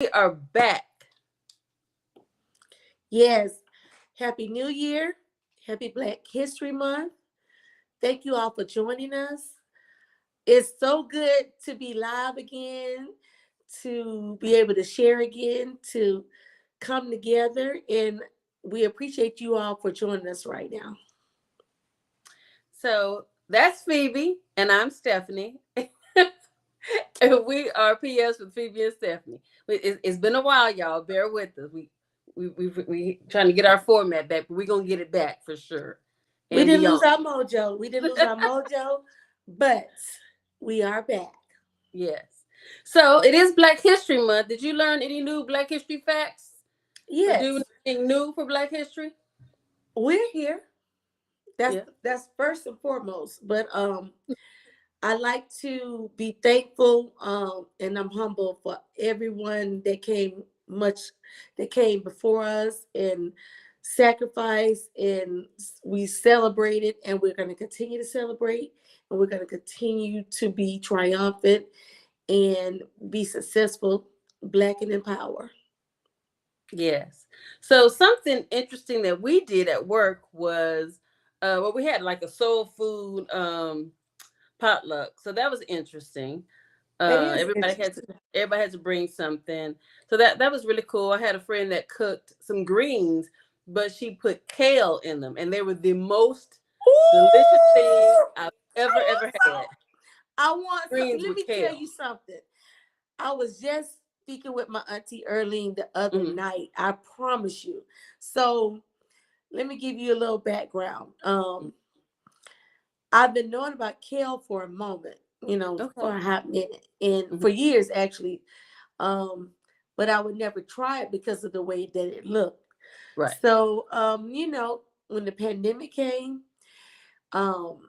We are back. Yes. Happy New Year. Happy Black History Month. Thank you all for joining us. It's so good to be live again, to be able to share again, to come together. And we appreciate you all for joining us right now. So that's Phoebe, and I'm Stephanie. And we are PS with Phoebe and Stephanie. It's been a while, y'all. Bear with us. We trying to get our format back, but we're gonna get it back for sure We and didn't lose beyond. our mojo. We didn't lose our mojo, but we are back. Yes. So it is Black History Month. Did you learn any new Black History facts or do Yes, anything new for Black History? we're here. That's Yeah. that's first and foremost. But I like to be thankful, and I'm humble for everyone that came before us and sacrificed, and we celebrated, and we're going to continue to celebrate, and we're going to continue to be triumphant and be successful, black and in power. Yes. So something interesting that we did at work was well, we had like a soul food potluck. So that was interesting. That is Everybody had to interesting. bring something. So that was really cool. I had a friend that cooked some greens, but she put kale in them, and they were the most delicious thing Ooh, I've I ever want some. had. I want some. Greens Let with me tell kale. you something. I was just speaking with my auntie Earlene the other Hmm. night. I promise you. So let me give you a little background. I've been knowing about kale for a moment, Okay. for a hot minute, and Hmm. for years actually. Um, but I would never try it because of the way that it looked. Right. So, when the pandemic came, um,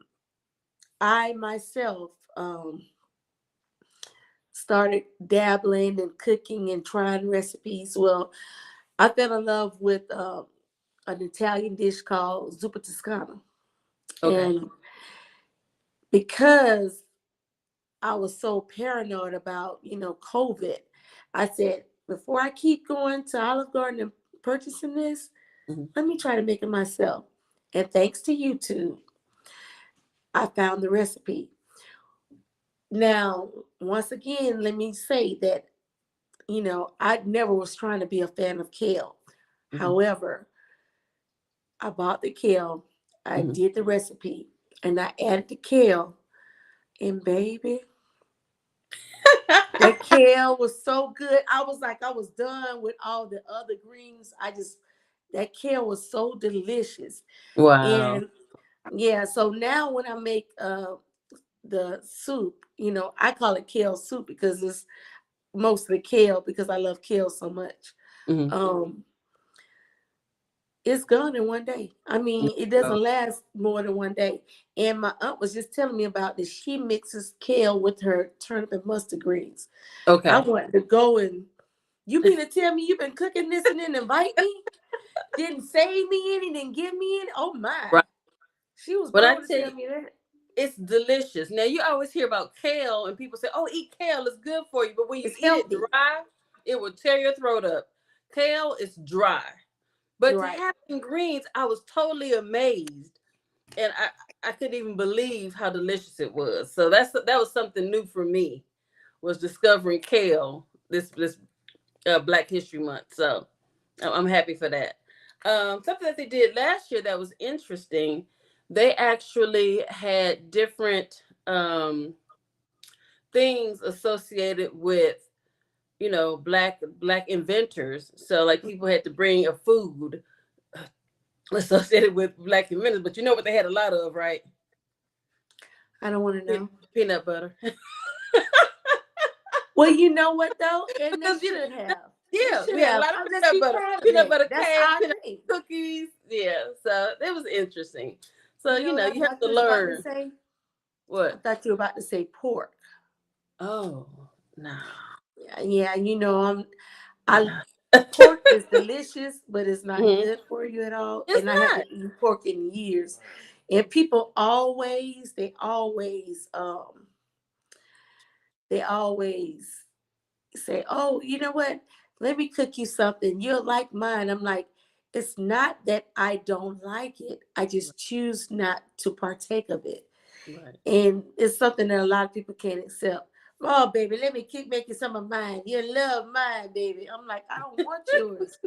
I myself started dabbling and cooking and trying recipes. Well, I fell in love with an Italian dish called zuppa toscana, Okay. and because I was so paranoid about COVID, I said before I keep going to Olive Garden and purchasing this, Hmm. let me try to make it myself. And thanks to YouTube, I found the recipe. Now, once again, let me say that I never was trying to be a fan of kale. Hmm. However, I bought the kale, I Hmm. did the recipe, and I added the kale. And baby, that kale was so good. I was like, I was done with all the other greens. That kale was so delicious. Wow. And yeah, so now when I make the soup, I call it kale soup because it's mostly kale because I love kale so much. Hmm. Um, it's gone in one day. I mean, it doesn't last more than one day. And my aunt was just telling me about this. She mixes kale with her turnip and mustard greens. I Okay. wanted to go and you mean to tell me you've been cooking this and then invite me? Didn't save me any, didn't give me any. Oh my. Right. She was When I bold to tell you, tell me that. it's delicious. Now you always hear about kale, and people say, "Oh, eat kale; it's good for you." But when you It's eat it healthy. dry, it will tear your throat up. Kale is dry, but You're to right. have it in greens, I was totally amazed, and I couldn't even believe how delicious it was. So that was something new for me, was discovering kale this Black History Month. So I'm happy for that. Something that they did last year that was interesting. They actually had different things associated with black inventors. So like people had to bring a food associated with black inventors, but you know what they had a lot of, right? I don't want to know. Peanut butter. Well, you know what though? And they Because should have. They yeah, should we had a have. lot of Let's peanut be butter, proud of peanut that. butter That's cake, our peanut thing. butter cookies. Yeah, so it was interesting. So You know what I you have thought to you was about to learn say? I what. thought you were about to say pork. Oh no, Yeah, yeah, I no. pork is delicious, but it's not Mhm. good for you at all. It's And I not. haven't eaten pork in years. And people they always say, "Oh, you know what? let me cook you something. You'll like mine. I'm like, it's not that I don't like it. I just choose not to partake of it. Right. And it's something that a lot of people can't accept. Oh, baby, let me keep making some of mine. You love mine, baby. I'm like, I don't want yours.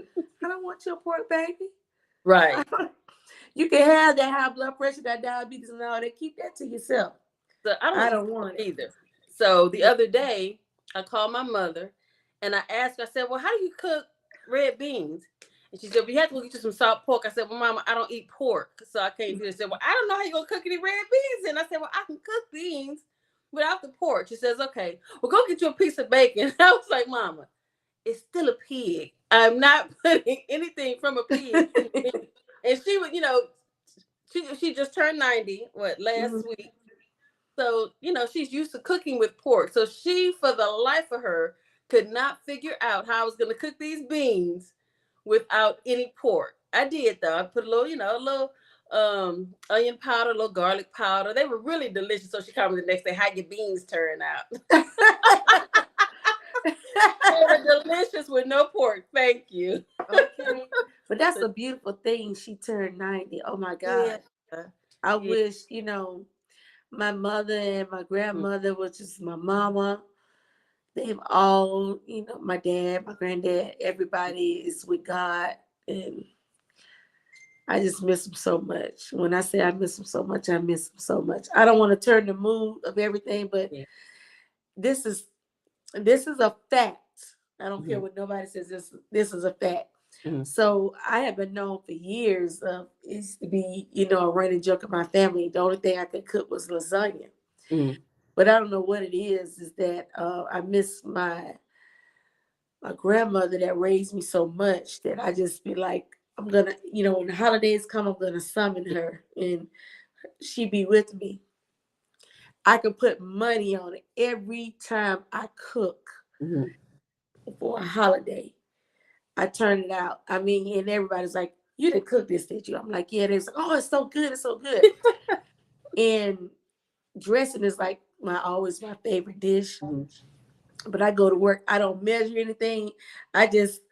I don't want your pork, baby. Right. You can have that high blood pressure, that diabetes, and all that. Keep that to yourself. So I don't I eat don't pork want it. either. So the Yeah. other day, I called my mother and I asked her, I said, well, how do you cook red beans? And she said, well, you have to go get you some salt pork. I said, well, Mama, I don't eat pork, so I can't do it. She said, well, I don't know how you're going to cook any red beans. And I said, well, I can cook beans without the pork. She says, okay, well, go get you a piece of bacon. I was like, Mama, it's still a pig. I'm not putting anything from a pig in. And she would, she just turned 90, last Mhm. week. So, she's used to cooking with pork. So she, for the life of her, could not figure out how I was going to cook these beans without any pork. I did though. I put a little onion powder, a little garlic powder. They were really delicious. So she called me the next day, how your beans turn out. They were delicious with no pork. Thank you. Okay. But that's a beautiful thing. She turned 90. Oh my Yeah. God. I Yeah. wish, my mother and my grandmother, which is my mama, they've all, my dad, my granddad, everybody is with God. And I just miss them so much. When I say I miss them so much, I miss them so much. I don't want to turn the mood of everything, but Yeah. this is this is a fact. I don't care Mhm. what nobody says. This is a fact. Mhm. So I have been known for years. It used to be, a running joke of my family. The only thing I could cook was lasagna. Mhm. But I don't know what it is. Is that I miss my grandmother that raised me so much that I just be like, I'm gonna, when the holidays come, I'm gonna summon her and she be with me. I could put money on it every time I cook Mhm. for a holiday. I turn it out. I mean, and everybody's like, "You didn't cook this, did you?" I'm like, "Yeah." They're like, "Oh, it's so good, it's so good." And dressing is like my favorite dish. Mhm. But I go to work. I don't measure anything. I just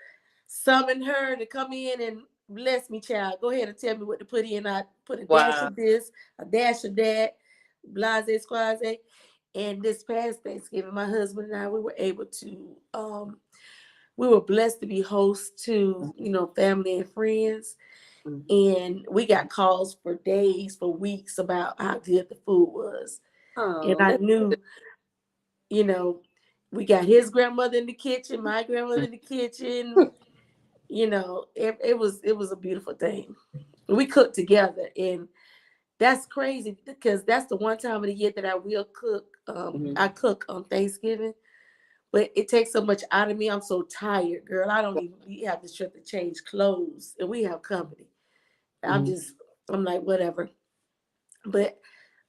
summon her to come in and bless me, child. Go ahead and tell me what to put in. I put a dash Wow. of this, a dash of that, blase squaze. And this past Thanksgiving, my husband and I, we were blessed to be hosts to, family and friends. Mhm. And we got calls for days, for weeks about how good the food was. And Oh, I that's good. knew, you know, we got his grandmother in the kitchen, my grandmother in the kitchen. It was a beautiful thing. We cooked together, and that's crazy because that's the one time of the year that I will cook. Mhm. I cook on Thanksgiving, but it takes so much out of me. I'm so tired, girl. I don't even have the strength to change clothes, and we have company. I'm Mhm. just, I'm like, whatever. But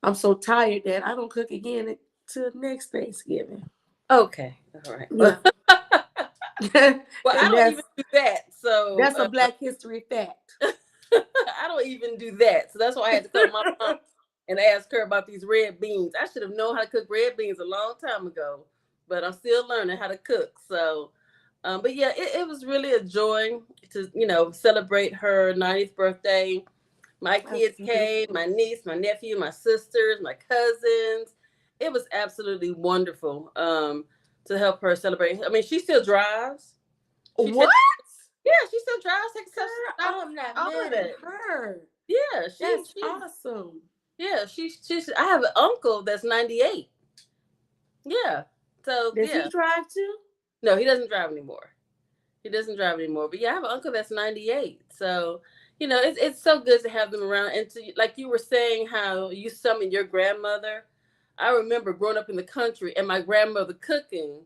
I'm so tired that I don't cook again until next Thanksgiving. Okay. All right. Yeah. Well, I And don't even that's do that. So that's a Black History fact. I don't even do that. So that's why I had to call my mom and ask her about these red beans. I should have known how to cook red beans a long time ago, but I'm still learning how to cook. So, but yeah, it was really a joy to, celebrate her 90th birthday. My That's kids came, beautiful. my niece, my nephew, my sisters, my cousins. It was absolutely wonderful to help her celebrate. I mean, she still drives. She What? takes, yeah, she still drives, takes herself to the Girl, doctor, I'm not all of mad at that. her. Yeah, That's awesome. she's. I have an uncle that's 98. Yeah, so Does he yeah, drive too? no, he doesn't drive anymore. He doesn't drive anymore. But yeah, I have an uncle that's 98. So it's so good to have them around. And to like you were saying, how you summoned your grandmother. I remember growing up in the country and my grandmother cooking.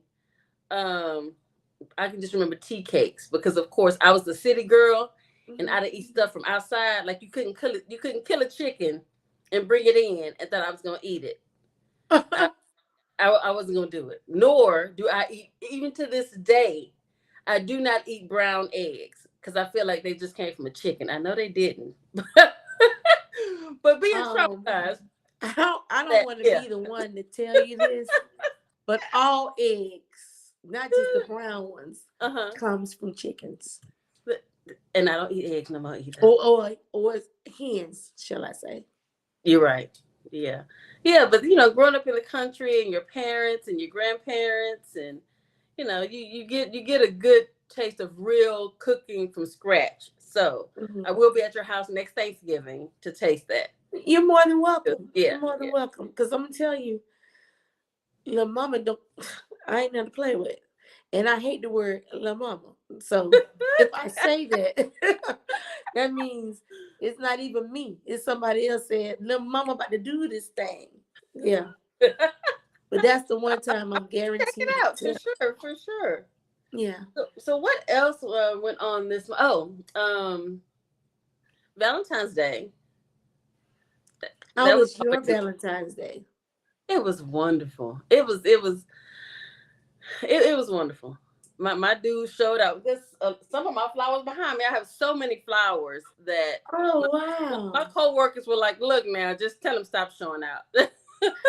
Um, I can just remember tea cakes because, of course, I was the city girl, and Mhm. I'd eat stuff from outside. Like you couldn't kill a chicken and bring it in and thought I was gonna eat it. I, I wasn't gonna do it. Nor do I eat, even to this day. I do not eat brown eggs because I feel like they just came from a chicken. I know they didn't, but being um, traumatized, I don't that want to yeah, be the one to tell you this, but all eggs, not just the brown ones, Uh-huh. comes from chickens. But- And I don't eat eggs no more either. Or hens, shall I say. You're right. Yeah. Yeah, but growing up in the country and your parents and your grandparents and you get a good taste of real cooking from scratch. So Mhm. I will be at your house next Thanksgiving to taste that. You're more than welcome. Yeah, You're more than yeah. welcome. Because I'm gonna tell you, La Mama don't. I ain't nothing to play with, and I hate the word La Mama. So if I say that, that means it's not even me. It's somebody else said, "La Mama about to do this thing." Yeah, Check but that's the one time I'm it guaranteed out for to. sure, for sure. Yeah. So what else went on this? Oh, Valentine's Day. How That was was your hard to. Valentine's Day? It was wonderful. It was wonderful. My dude showed up. This some of my flowers behind me. I have so many flowers that Oh my wow. coworkers were like, "Look now, just tell him stop showing out."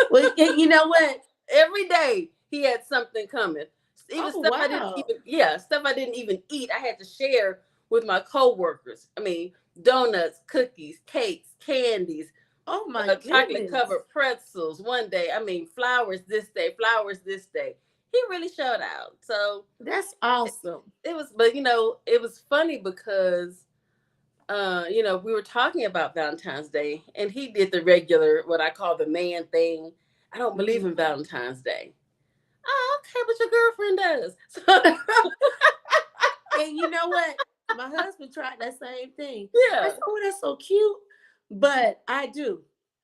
Well, you know what? Every day he had something coming. Even Oh stuff I didn't wow. even stuff I didn't even eat. I had to share with my coworkers. I mean, donuts, cookies, cakes, candies, Oh my chocolate goodness. covered pretzels one day. I mean, flowers this day, flowers this day. He really showed out. So That's awesome. it was, but it was funny because we were talking about Valentine's Day, and he did the regular, what I call the man thing. I don't believe Mhm. in Valentine's Day. Oh, okay, but your girlfriend does. So, And you know what? My husband tried that same thing. I yeah, said, "Oh, that's so cute," but I do.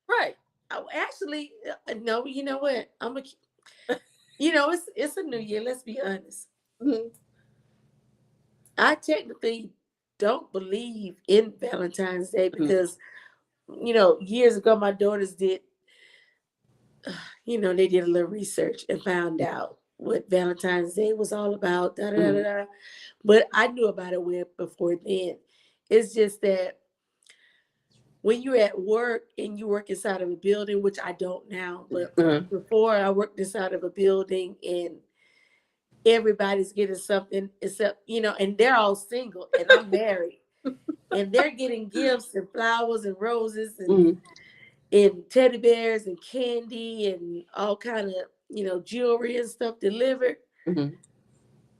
right. Actually, no. You know what? It's a new year. Let's be honest. Mhm, I technically don't believe in Valentine's Day mhm, because years ago my daughters did. They did a little research and found out what Valentine's Day was all about. Da da da da. mhm, Da. But I knew about it way before then. It's just that when you're at work and you work inside of a building, which I don't now, but mhm, before I worked inside of a building and everybody's getting something except, and they're all single and I'm married and they're getting gifts and flowers and roses mhm, and teddy bears and candy and all kind of, jewelry and stuff delivered. mhm.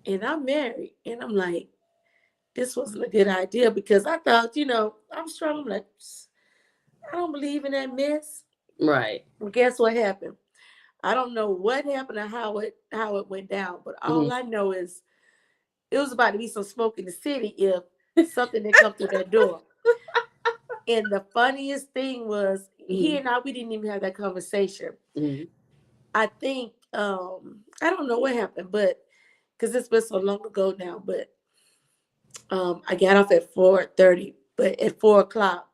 And I'm married and I'm like, this wasn't a good idea because I thought, I'm strong. I'm like, I don't believe in that mess. Right. Well, guess what happened? I don't know what happened or how it went down, but Mhm. all I know is it was about to be some smoke in the city if something didn't come through that door. And the funniest thing was he Mhm, and I we didn't even have that conversation. mhm, I think I don't know what happened, but because it's been so long ago now, but I got off at 4:30, but at 4 o'clock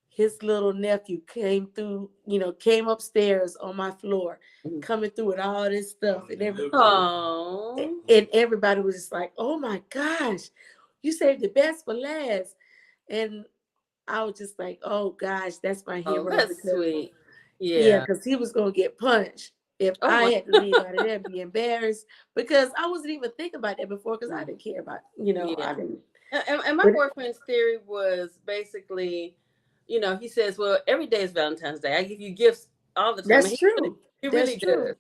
his little nephew came through, came upstairs on my floor, mhm. coming through with all this stuff and everything. Oh, And everybody was just like, "Oh my gosh, you saved the best for last." And I was just like, "Oh gosh, that's my oh, hero." that's Because sweet. yeah, Yeah. because he was gonna get punched if Oh I my. had to leave out of there, be embarrassed. Because I wasn't even thinking about that before, because I Mm. didn't care about, I Yeah. didn't. And my But boyfriend's theory was basically, he says, well, every day is Valentine's Day. I give you gifts all the time. And that's true. he That's really true. does.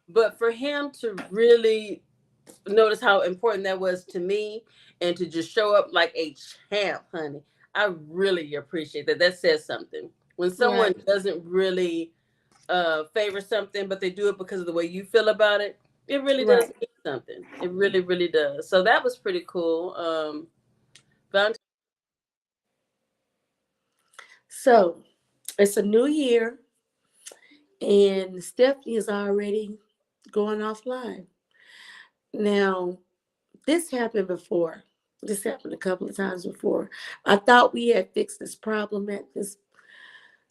But for him to really notice how important that was to me and to just show up like a champ, honey, I really appreciate that. That says something. When someone Right. doesn't really favor something, but they do it because of the way you feel about it, it really does Right. mean something. It really, really does. So that was pretty cool. Valentine's. So it's a new year, and Stephanie is already going offline. Now, this happened before. This happened a couple of times before. I thought we had fixed this problem at this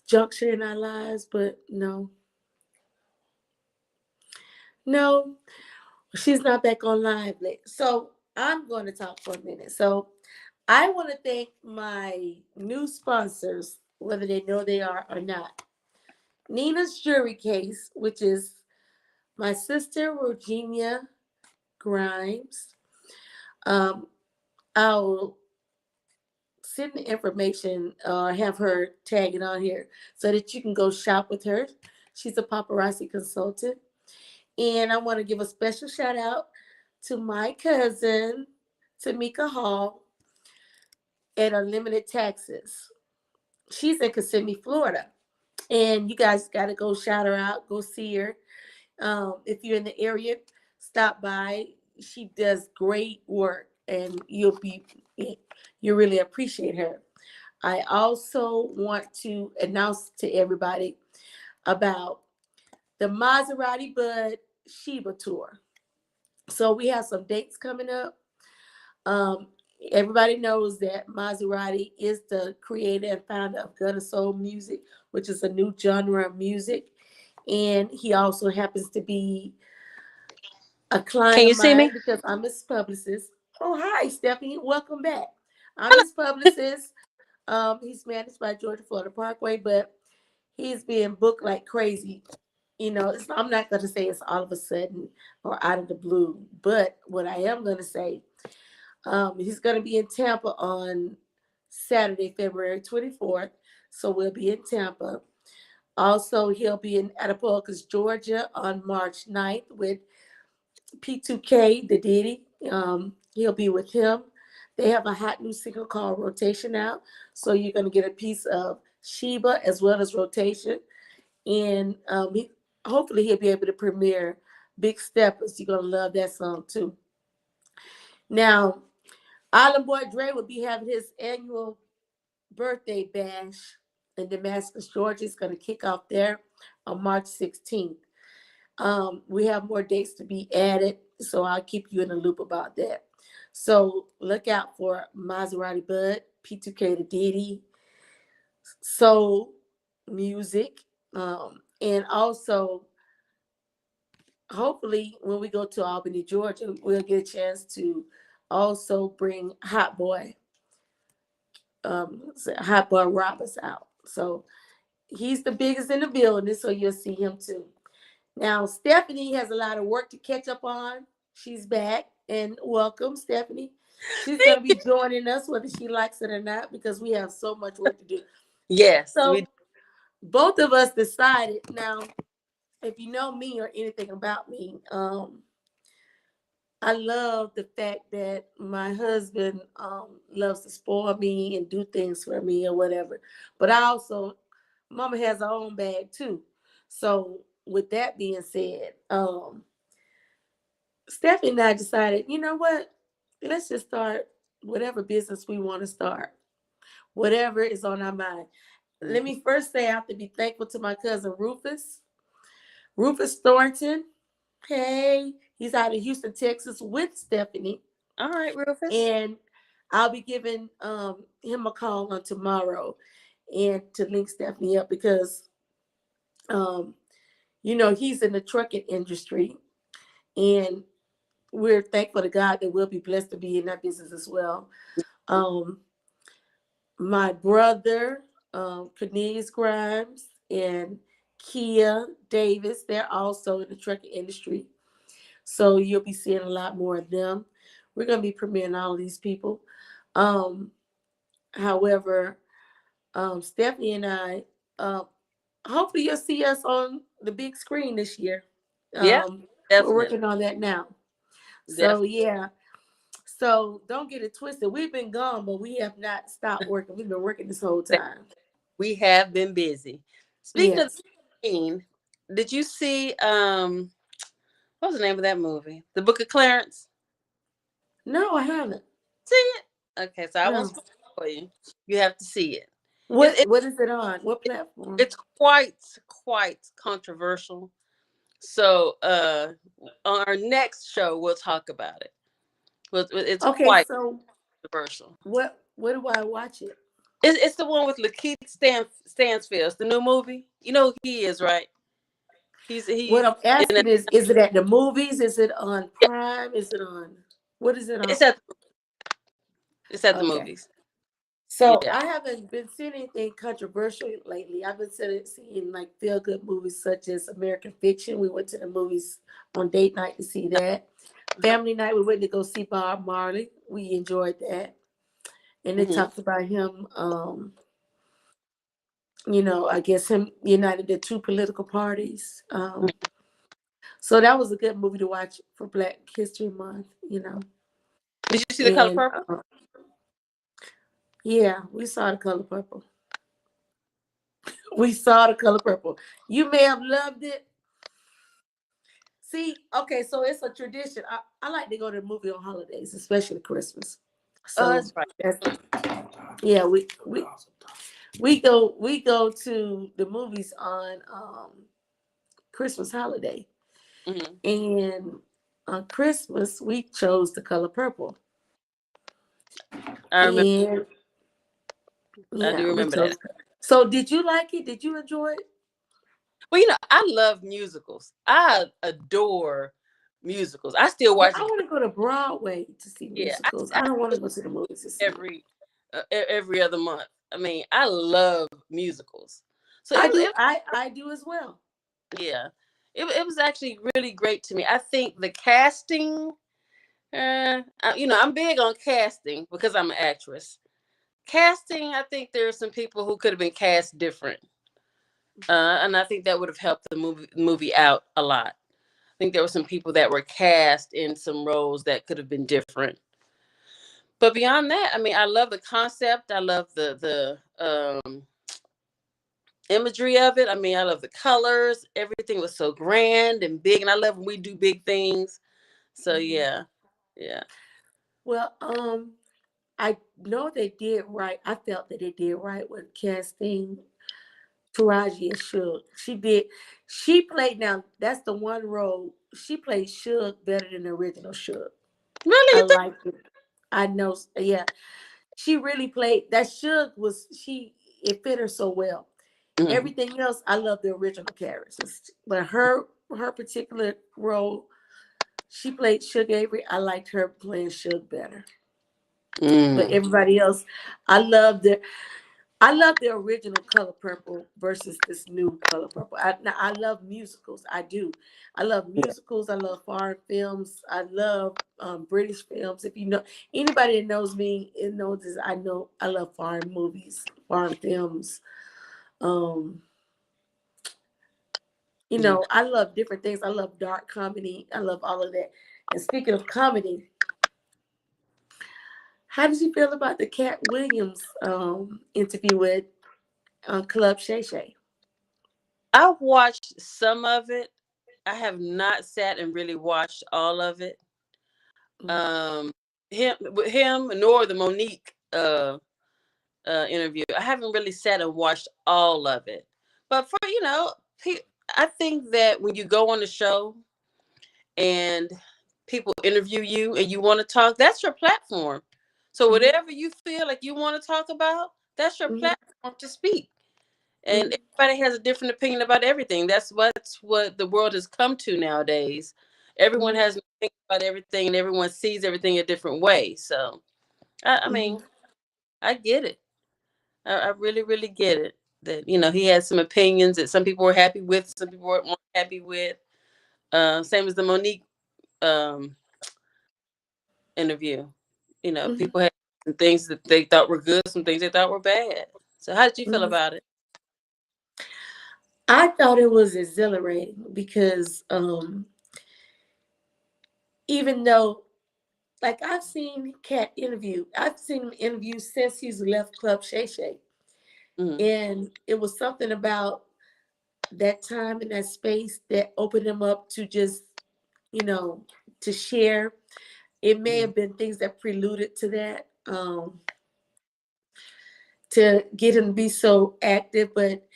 juncture in our lives, but no, no, she's not back on live. So I'm going to talk for a minute. So I want to thank my new sponsors, whether they know they are or not. Nina's Jewelry Case, which is my sister Virginia Grimes. Um, I'll send the information or have her tag it on here so that you can go shop with her. She's a paparazzi consultant. And I want to give a special shout out to my cousin, Tamika Hall, at Unlimited Taxes. She's in Kissimmee, Florida. And you guys got to go shout her out, go see her. If you're in the area, stop by. She does great work, and you really appreciate her. I also want to announce to everybody about the Maserati Bud Sheba tour. So we have some dates coming up. Um, Everybody knows that Maserati is the creator and founder of Gutter Soul Music, which is a new genre of music. And he also happens to be a Can client you of see me? mine because I'm his publicist. Oh, hi, Stephanie. Welcome back. I'm his publicist. He's managed by Georgia Florida Parkway, but he's being booked like crazy. I'm not going to say it's all of a sudden or out of the blue, but what I am going to say, he's going to be in Tampa on Saturday, February 24th. So we'll be in Tampa. Also, he'll be in Attapulgis, Georgia on March 9th with P2K, the Diddy. He'll be with him. They have a hot new single called Rotation out. So you're going to get a piece of Sheba as well as Rotation. And hopefully he'll be able to premiere Big Steppers. You're going to love that song too. Now, Island Boy Dre will be having his annual birthday bash in Damascus, Georgia. It's going to kick off there on March 16th. We have more dates to be added, so I'll keep you in the loop about that. So look out for Maserati Bud, P2K to Diddy, Soul Music, and also hopefully when we go to Albany, Georgia, we'll get a chance to also bring Hot Boy Roberts out. So he's the biggest in the building, so you'll see him too. Now, Stephanie has a lot of work to catch up on. She's back, and welcome, Stephanie. She's going to be joining us whether she likes it or not because we have so much work to do. Yes, we. So, both of us decided. Now, if you know me or anything about me, I love the fact that my husband loves to spoil me and do things for me or whatever. But I also, Mama has her own bag too. So, with that being said, Stephanie and I decided, you know what? Let's just start whatever business we want to start, whatever is on our mind. Let Mhm. me first say I have to be thankful to my cousin Rufus Thornton. Hey, he's out of Houston, Texas with Stephanie. All right, Rufus. And I'll be giving him a call on tomorrow and to link Stephanie up because, um, he's in the trucking industry. And we're thankful to God that we'll be blessed to be in that business as well. Um, my brother, Cornelius Grimes, and Kia Davis, they're also in the trucking industry. So you'll be seeing a lot more of them. We're going to be premiering all of these people. Um, However, Stephanie and I, uh, hopefully you'll see us on the big screen this year. Yeah, We're definitely, working on that now. So definitely. yeah, so don't get it twisted. We've been gone, but we have not stopped working. We've been working this whole time. We have been busy. Speaking of Yes. screen, did you see what was the name of that movie? The Book of Clarence. No, I haven't. See it? Okay, so I won't No. spoil it for you. You have to see it. It, What it What is it on? What platform? it's quite controversial. So on our next show we'll talk about it. It's Okay, quite so controversial. what do I watch it? It's the one with Lakeith Stansfield. It's the new movie. You know who he is, right? He's What I'm in a, asking is it at the movies? Is it on Prime? Is it on what is it it's on? at the Okay. movies. So Yeah. I haven't been seeing anything controversial lately. I've been seeing like feel good movies such as American Fiction. We went to the movies on date night to see that. Family night, we went to go see Bob Marley. We enjoyed that. And they Hmm. talked about him, I guess him united the two political parties. So that was a good movie to watch for Black History Month. Did you see The Color And Purple? yeah, we saw The Color Purple. We saw The Color Purple. You may have loved it. See, okay, so it's a tradition. I like to go to the movie on holidays, especially Christmas. Oh, So that's right. that's yeah, we go to the movies on Christmas holiday. Hmm. And on Christmas we chose The Color Purple. I remember. And I yeah, do we remember that. chose. So did you like it? Did you enjoy it? Well, I love musicals. I adore musicals. I still But watch I it. want to go to Broadway to see Yeah, musicals. I I don't want to still go to the movies to see them. every other month. I mean, I love musicals. So I do. I do as well. yeah, it was actually really great to me. I think the casting, I'm big on casting because I'm an actress. Casting, I think there are some people who could have been cast different, and I think that would have helped the movie out a lot. I think there were some people that were cast in some roles that could have been different. But beyond that, I mean, I love the concept. I love the imagery of it. I mean, I love the colors. Everything was so grand and big, and I love when we do big things. So Mhm. yeah, yeah. Well, I know they did right. I felt that they did right with casting Taraji as Suge. She did. She played. Now that's the one role she played Suge better than the original Suge. Really, I you think? liked it. I know. Yeah, she really played. That Suge was she. It fit her so well. Mhm. Everything else, I love the original characters, but her particular role, she played Suge Avery. I liked her playing Suge better. But Mm. everybody else, I love the I love the original Color Purple versus this new Color Purple. Now, I love musicals. I do. I love musicals. I love foreign films. I love British films. If you know anybody that knows me, it knows this. I know I love foreign movies, foreign films. Um, Yeah. I love different things. I love dark comedy. I love all of that. And speaking of comedy, how did you feel about the Cat Williams interview with Club Shay Shay? I watched some of it. I have not sat and really watched all of it. Mm-hmm. Um, him nor the Monique interview. I haven't really sat and watched all of it. But for I think that when you go on the show and people interview you and you want to talk, that's your platform. So Mm-hmm. whatever you feel like you want to talk about, that's your Mm-hmm. platform to speak. And Mm-hmm. everybody has a different opinion about everything. That's what the world has come to nowadays. Everyone has an opinion about everything, and everyone sees everything a different way. So I Mm-hmm. mean, I get it. I really, really get it. That he had some opinions that some people were happy with, some people weren't happy with. Same as the Monique um, interview. Mm-hmm. People had some things that they thought were good, some things they thought were bad. So how did you feel Mm-hmm. about it? I thought it was exhilarating because even though, like, I've seen him interview since he's left Club Shay Shay, Mm-hmm. and it was something about that time and that space that opened him up to just you know to share. It may have been things that preluded to that, to get him to be so active, but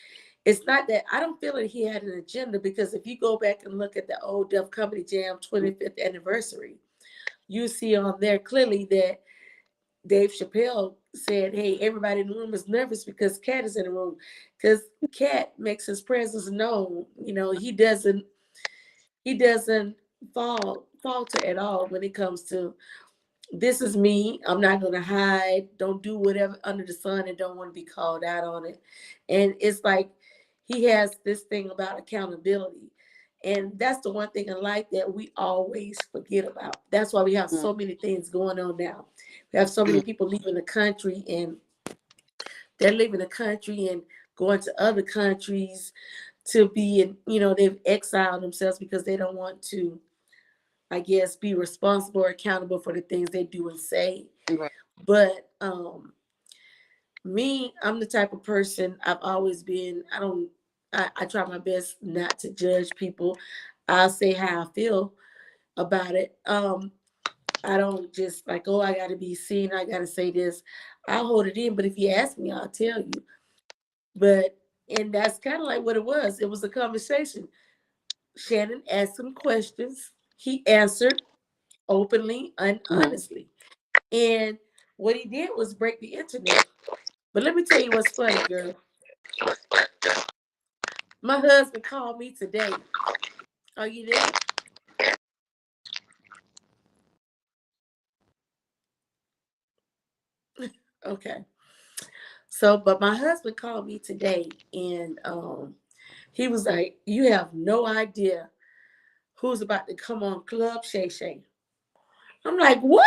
it's not that. I don't feel like he had an agenda, because if you go back and look at the old Def Comedy Jam 25th anniversary, you see on there clearly that Dave Chappelle said, "Hey, everybody in the room is nervous because Cat is in the room, because Cat makes his presence known. He doesn't falter at all when it comes to, this is me. I'm not going to hide. Don't do whatever under the sun and don't want to be called out on it." And it's like he has this thing about accountability. And that's the one thing in life that we always forget about. That's why we have Mm, so many things going on now. We have so many people leaving the country, and they're leaving the country and going to other countries to be in, they've exiled themselves because they don't want to, I guess, be responsible or accountable for the things they do and say. right. But me, I'm the type of person, I've always been, I try my best not to judge people. I'll say how I feel about it. I don't just like, oh, I gotta be seen, I gotta say this. I'll hold it in, but if you ask me, I'll tell you. But and that's kind of like what it was. It was a conversation. Shannon asked him questions. He answered openly and Mm, honestly. And what he did was break the internet. But let me tell you what's funny, girl. My husband called me today. Are you there? Okay. So, but my husband called me today, and he was like, "You have no idea who's about to come on Club Shay Shay." I'm like, "What?"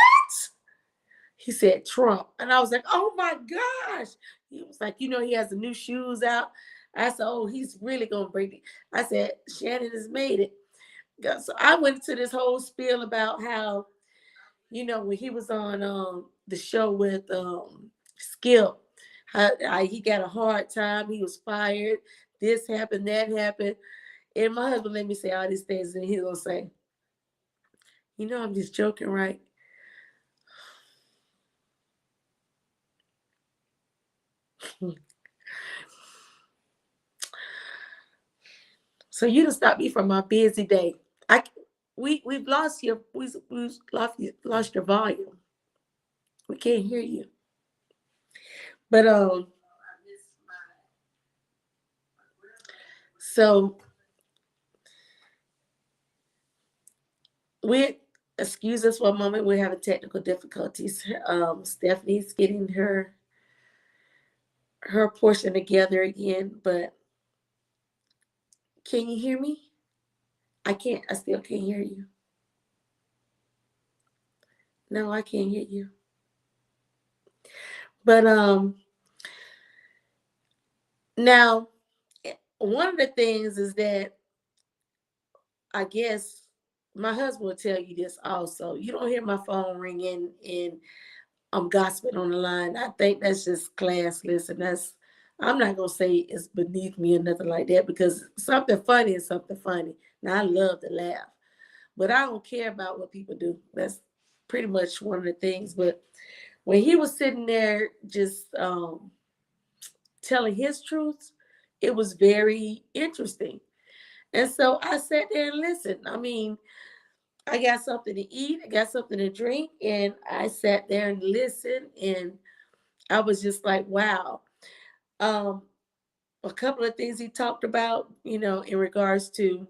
He said Trump. And I was like, "Oh my gosh." He was like, he has the new shoes out. I said, "Oh, he's really gonna break it." I said, "Shannon has made it." So I went into this whole spiel about how, when he was on the show with Skip, how he got a hard time, he was fired, this happened, that happened. And my husband let me say all these things, and he's gonna say, I'm just joking, right? So you done stopped me from my busy day. I we've lost your we've lost your volume. We can't hear you. But so we excuse us for a moment. We're having technical difficulties. Stephanie's getting her portion together again. But can you hear me? I can't. I still can't hear you. No, I can't hear you. But now one of the things is that I guess my husband will tell you this also. You don't hear my phone ringing and I'm gossiping on the line. I think that's just classless, and I'm not gonna say it's beneath me or nothing like that, because something funny is something funny. Now I love to laugh, but I don't care about what people do. That's pretty much one of the things. But when he was sitting there just telling his truths, it was very interesting. And so I sat there and listened. I mean, I got something to eat, I got something to drink, and I sat there and listened, and I was just like, wow. Um, a couple of things he talked about, in regards to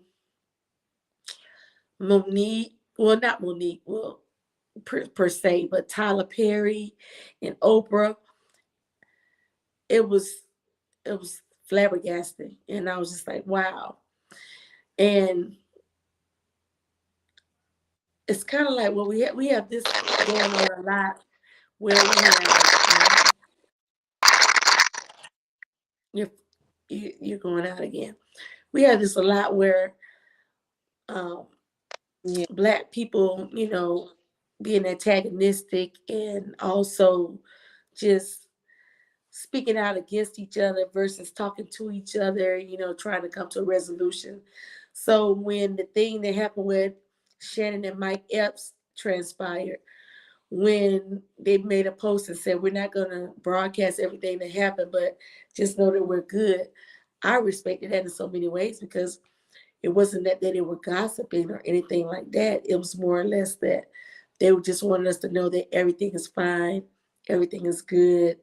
Monique, well, not Monique, well, per se, but Tyler Perry and Oprah. It was it was flabbergasting, and I was just like, wow. And it's kind of like, well, we have this going on a lot, where we have you're you're going out again. We have this a lot where um, yeah. Black people, being antagonistic, and also just speaking out against each other versus talking to each other, trying to come to a resolution. So when the thing that happened with Shannon and Mike Epps transpired, when they made a post and said, we're not going to broadcast everything that happened, but just know that we're good. I respected that in so many ways, because it wasn't that they were gossiping or anything like that. It was more or less that they just wanted us to know that everything is fine, everything is good.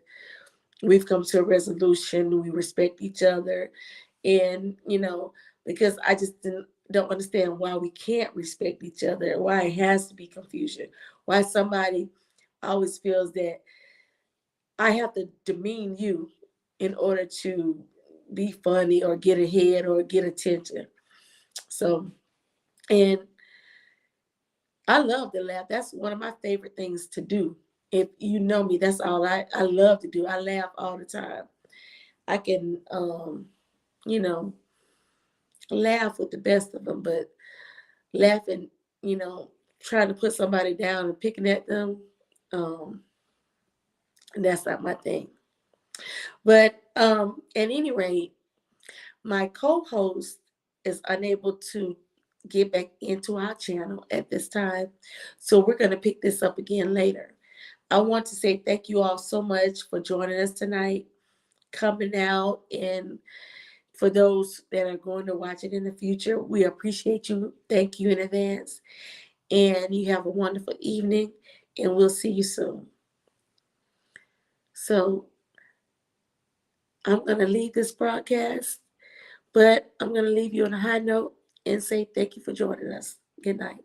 We've come to a resolution. We respect each other, and because I just don't understand why we can't respect each other. Why it has to be confusion. Why somebody always feels that I have to demean you in order to be funny or get ahead or get attention. So, and I love to laugh. That's one of my favorite things to do. If you know me, that's all I love to do. I laugh all the time. I can, you know, laugh with the best of them, but laughing, you know, trying to put somebody down and picking at them, um, that's not my thing. But at any rate, my co-host is unable to get back into our channel at this time. So we're going to pick this up again later. I want to say thank you all so much for joining us tonight, coming out, and for those that are going to watch it in the future, we appreciate you. Thank you in advance. And you have a wonderful evening, and we'll see you soon. So I'm going to leave this broadcast, but I'm going to leave you on a high note and say thank you for joining us. Good night.